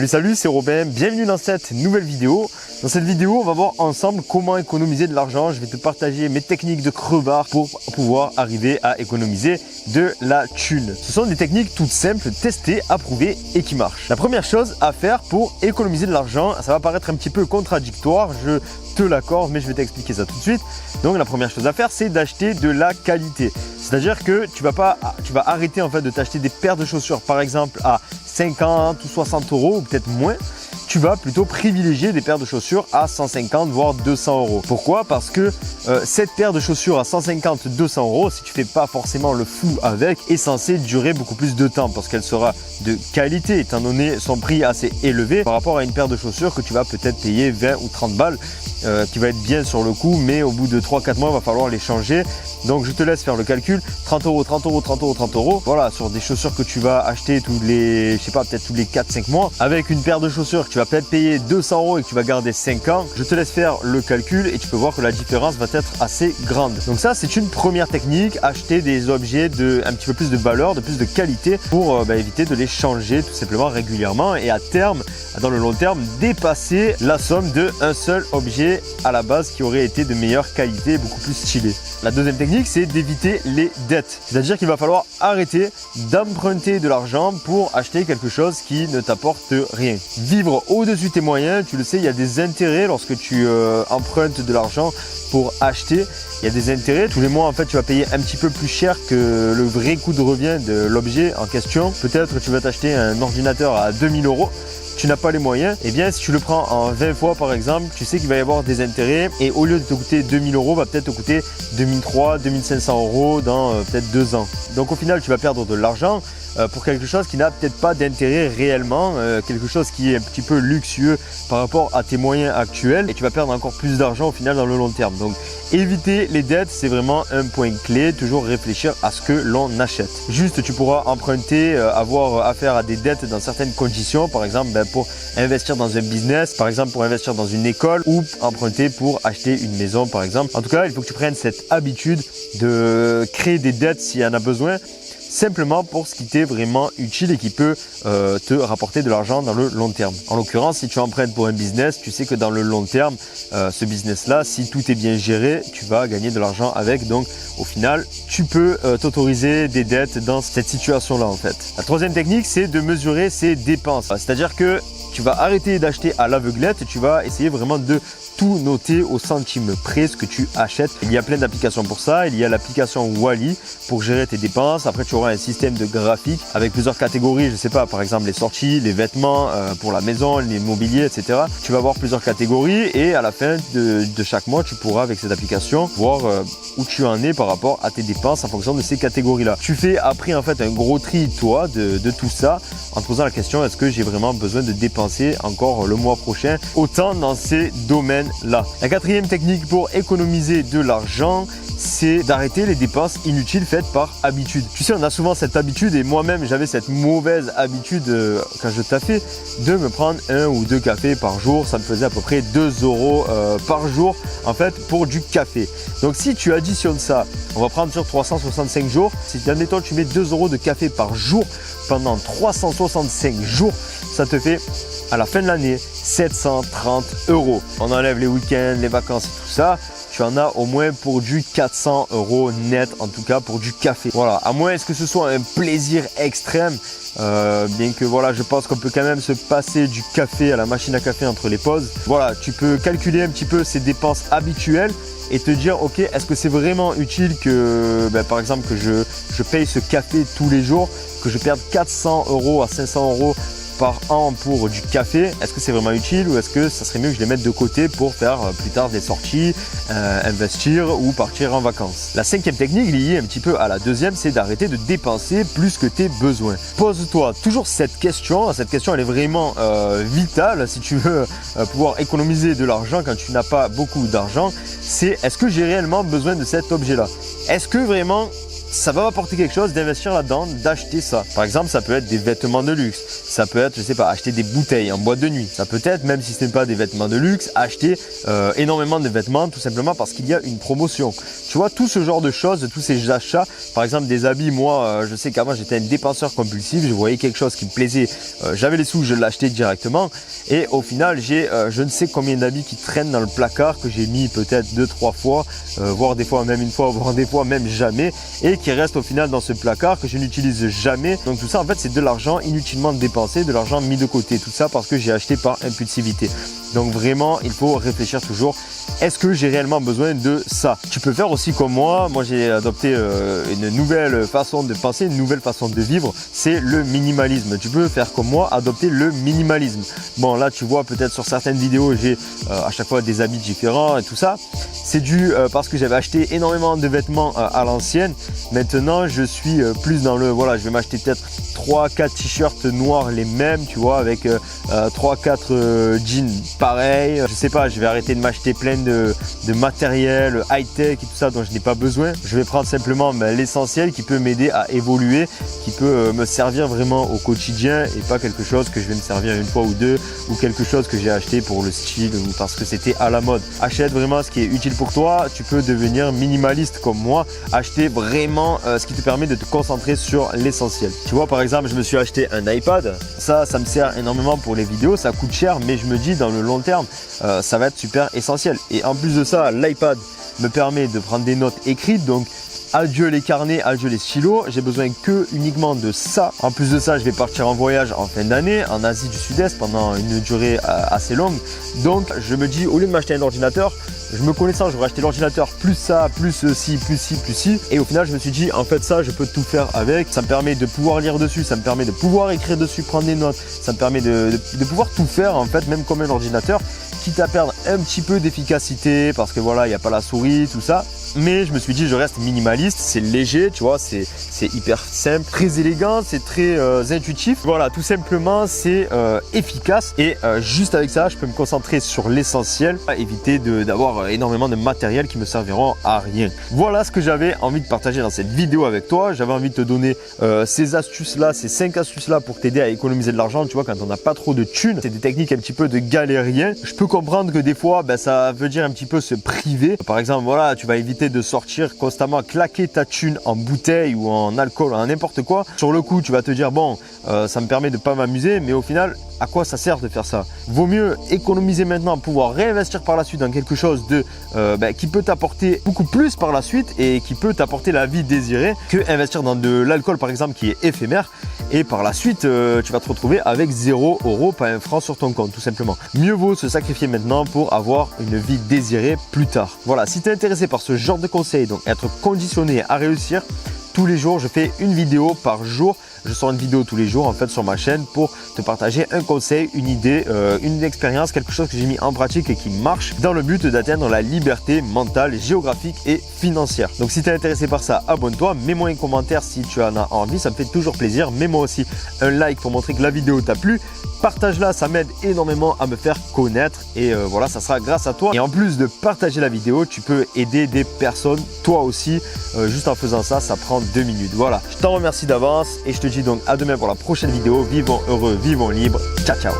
Salut, c'est Robin, bienvenue dans cette nouvelle vidéo. Dans cette vidéo, on va voir ensemble comment économiser de l'argent. Je vais te partager mes techniques de crevard pour pouvoir arriver à économiser de la thune. Ce sont des techniques toutes simples, testées, approuvées et qui marchent. La première chose à faire pour économiser de l'argent, ça va paraître un petit peu contradictoire, je te l'accorde, mais je vais t'expliquer ça tout de suite. Donc la première chose à faire, c'est d'acheter de la qualité. C'est-à-dire que tu vas arrêter en fait de t'acheter des paires de chaussures par exemple à 50 ou 60 euros ou peut-être moins. Tu vas plutôt privilégier des paires de chaussures à 150 voire 200 euros. Pourquoi? Parce que cette paire de chaussures à 150-200 euros, si tu fais pas forcément le fou avec, est censée durer beaucoup plus de temps parce qu'elle sera de qualité étant donné son prix assez élevé par rapport à une paire de chaussures que tu vas peut-être payer 20 ou 30 balles qui va être bien sur le coup, mais au bout de 3-4 mois, il va falloir les changer. Donc je te laisse faire le calcul, 30 euros, 30 euros, 30 euros, 30 euros. Voilà, sur des chaussures que tu vas acheter tous les, je sais pas, peut-être tous les 4-5 mois, avec une paire de chaussures que tu vas peut-être payer 200 euros et que tu vas garder 5 ans, je te laisse faire le calcul et tu peux voir que la différence va être assez grande. Donc ça, c'est une première technique, acheter des objets de un petit peu plus de valeur, de plus de qualité pour éviter de les changer tout simplement régulièrement et à terme, dans le long terme, dépasser la somme d'un seul objet à la base qui aurait été de meilleure qualité, beaucoup plus stylé. La deuxième technique, c'est d'éviter les dettes. C'est-à-dire qu'il va falloir arrêter d'emprunter de l'argent pour acheter quelque chose qui ne t'apporte rien. Vivre au-dessus de tes moyens, tu le sais, il y a des intérêts lorsque tu empruntes de l'argent pour acheter. Il y a des intérêts. Tous les mois, en fait, tu vas payer un petit peu plus cher que le vrai coût de revient de l'objet en question. Peut-être que tu vas t'acheter un ordinateur à 2000 euros. Tu n'as pas les moyens, et bien si tu le prends en 20 fois par exemple, tu sais qu'il va y avoir des intérêts et au lieu de te coûter 2000 euros, va peut-être te coûter 2300, 2500 euros dans peut-être 2 ans. Donc au final, tu vas perdre de l'argent pour quelque chose qui n'a peut-être pas d'intérêt réellement, quelque chose qui est un petit peu luxueux par rapport à tes moyens actuels et tu vas perdre encore plus d'argent au final dans le long terme. Donc éviter les dettes, c'est vraiment un point clé, toujours réfléchir à ce que l'on achète. Juste, tu pourras emprunter, avoir affaire à des dettes dans certaines conditions, par exemple pour investir dans un business, par exemple pour investir dans une école ou emprunter pour acheter une maison par exemple. En tout cas, il faut que tu prennes cette habitude de créer des dettes s'il y en a besoin, simplement pour ce qui t'est vraiment utile et qui peut te rapporter de l'argent dans le long terme. En l'occurrence, si tu empruntes pour un business, tu sais que dans le long terme, ce business-là, si tout est bien géré, tu vas gagner de l'argent avec. Donc, au final, tu peux t'autoriser des dettes dans cette situation-là en fait. La troisième technique, c'est de mesurer ses dépenses. C'est-à-dire que tu vas arrêter d'acheter à l'aveuglette et tu vas essayer vraiment de tout noter au centime près ce que tu achètes. Il y a plein d'applications pour ça. Il y a l'application Wally pour gérer tes dépenses. Après, tu auras un système de graphique avec plusieurs catégories. Je sais pas, par exemple les sorties, les vêtements pour la maison, l'immobilier, etc. Tu vas avoir plusieurs catégories et à la fin de chaque mois, tu pourras avec cette application voir où tu en es par rapport à tes dépenses en fonction de ces catégories-là. Tu fais après en fait un gros tri toi de tout ça en te posant la question, est-ce que j'ai vraiment besoin de dépenser encore le mois prochain autant dans ces domaines-là. La quatrième technique pour économiser de l'argent, c'est d'arrêter les dépenses inutiles faites par habitude. Tu sais, on a souvent cette habitude et moi-même j'avais cette mauvaise habitude quand je taffais de me prendre 1 ou 2 cafés par jour. Ça me faisait à peu près 2 euros par jour en fait pour du café. Donc si tu additionnes ça, on va prendre sur 365 jours. Si admettons tu mets 2 euros de café par jour pendant 365 jours, ça te fait à la fin de l'année 730 euros. On enlève les week-ends, les vacances et tout ça. Tu en as au moins pour du 400 euros net, en tout cas pour du café. Voilà, à moins que ce soit un plaisir extrême, bien que voilà, je pense qu'on peut quand même se passer du café à la machine à café entre les pauses. Voilà, tu peux calculer un petit peu ces dépenses habituelles et te dire, ok, est-ce que c'est vraiment utile que, par exemple, que je paye ce café tous les jours, que je perde 400 euros à 500 euros par an pour du café, est-ce que c'est vraiment utile ou est-ce que ça serait mieux que je les mette de côté pour faire plus tard des sorties, investir ou partir en vacances. La cinquième technique liée un petit peu à la deuxième, c'est d'arrêter de dépenser plus que tes besoins. Pose-toi toujours cette question elle est vraiment vitale si tu veux pouvoir économiser de l'argent quand tu n'as pas beaucoup d'argent, c'est est-ce que j'ai réellement besoin de cet objet-là? Est-ce que vraiment ça va m'apporter quelque chose d'investir là-dedans, d'acheter ça? Par exemple, ça peut être des vêtements de luxe, Ça peut être, je sais pas, acheter des bouteilles en boîte de nuit. Ça peut être, même si ce n'est pas des vêtements de luxe, acheter énormément de vêtements tout simplement parce qu'il y a une promotion. Tu vois, tout ce genre de choses, tous ces achats, par exemple des habits, moi je sais qu'avant j'étais un dépenseur compulsif, je voyais quelque chose qui me plaisait, j'avais les sous, je l'achetais directement et au final j'ai je ne sais combien d'habits qui traînent dans le placard que j'ai mis peut-être 2-3 fois, voire des fois même une fois, voire des fois même jamais et qui restent au final dans ce placard que je n'utilise jamais. Donc tout ça en fait c'est de l'argent inutilement dépensé, de l'argent mis de côté, tout ça parce que j'ai acheté par impulsivité. Donc vraiment il faut réfléchir toujours, est-ce que j'ai réellement besoin de ça? Tu peux faire aussi comme moi j'ai adopté une nouvelle façon de penser, une nouvelle façon de vivre, c'est le minimalisme. Tu peux faire comme moi, adopter le minimalisme. Bon là tu vois peut-être sur certaines vidéos j'ai à chaque fois des habits différents et tout ça. C'est dû parce que j'avais acheté énormément de vêtements à l'ancienne. Maintenant je suis plus dans le, voilà, je vais m'acheter peut-être 3-4 t-shirts noirs les mêmes, tu vois, avec 3-4 jeans pareils. Je sais pas, je vais arrêter de m'acheter plein de matériel high-tech et tout ça dont je n'ai pas besoin. Je vais prendre simplement l'essentiel qui peut m'aider à évoluer, qui peut me servir vraiment au quotidien et pas quelque chose que je vais me servir une fois ou deux ou quelque chose que j'ai acheté pour le style ou parce que c'était à la mode. Achète vraiment ce qui est utile pour toi. Tu peux devenir minimaliste comme moi, acheter vraiment ce qui te permet de te concentrer sur l'essentiel. Tu vois, par exemple, je me suis acheté un iPad. Ça me sert énormément pour les vidéos. Ça coûte cher, mais je me dis dans le long terme, ça va être super essentiel. Et en plus de ça, l'iPad me permet de prendre des notes écrites. Donc, adieu les carnets, adieu les stylos, j'ai besoin que uniquement de ça. En plus de ça, je vais partir en voyage en fin d'année en Asie du Sud-Est pendant une durée assez longue. Donc je me dis, au lieu de m'acheter un ordinateur, je me connaissant, j'aurais acheté l'ordinateur plus ça, plus ci, plus ci, plus ci. Et au final, je me suis dit, en fait ça, je peux tout faire avec. Ça me permet de pouvoir lire dessus, ça me permet de pouvoir écrire dessus, prendre des notes. Ça me permet de pouvoir tout faire en fait, même comme un ordinateur, quitte à perdre un petit peu d'efficacité parce que voilà, il n'y a pas la souris, tout ça. Mais je me suis dit, je reste minimaliste, c'est léger, tu vois, c'est hyper simple, très élégant, c'est très intuitif. Voilà, tout simplement, c'est efficace et juste avec ça, je peux me concentrer sur l'essentiel, éviter d'avoir énormément de matériel qui me serviront à rien. Voilà ce que j'avais envie de partager dans cette vidéo avec toi. J'avais envie de te donner ces astuces-là, ces 5 astuces-là pour t'aider à économiser de l'argent, tu vois, quand on n'a pas trop de thunes. C'est des techniques un petit peu de galérien. Je peux comprendre que des fois, ça veut dire un petit peu se priver. Par exemple, voilà, tu vas éviter de sortir constamment, claquer ta thune en bouteille ou en alcool, en n'importe quoi. Sur le coup, tu vas te dire, bon, ça me permet de pas m'amuser, mais au final, à quoi ça sert de faire ça? Vaut mieux économiser maintenant, pouvoir réinvestir par la suite dans quelque chose de qui peut t'apporter beaucoup plus par la suite et qui peut t'apporter la vie désirée, que investir dans de l'alcool par exemple qui est éphémère et par la suite tu vas te retrouver avec 0 €, pas un franc sur ton compte tout simplement. Mieux vaut se sacrifier maintenant pour avoir une vie désirée plus tard. Voilà, si tu es intéressé par ce genre de conseils, donc être conditionné à réussir, tous les jours je fais une vidéo par jour. Je sors une vidéo tous les jours en fait sur ma chaîne pour te partager un conseil, une idée, une expérience, quelque chose que j'ai mis en pratique et qui marche dans le but d'atteindre la liberté mentale, géographique et financière. Donc si tu es intéressé par ça, abonne-toi, mets-moi un commentaire si tu en as envie, ça me fait toujours plaisir. Mets-moi aussi un like pour montrer que la vidéo t'a plu. Partage-la, ça m'aide énormément à me faire connaître et voilà, ça sera grâce à toi. Et en plus de partager la vidéo, tu peux aider des personnes, toi aussi, juste en faisant ça, ça prend 2 minutes. Voilà, je t'en remercie d'avance et je te dis donc à demain pour la prochaine vidéo. Vivons heureux, vivons libres. Ciao, ciao.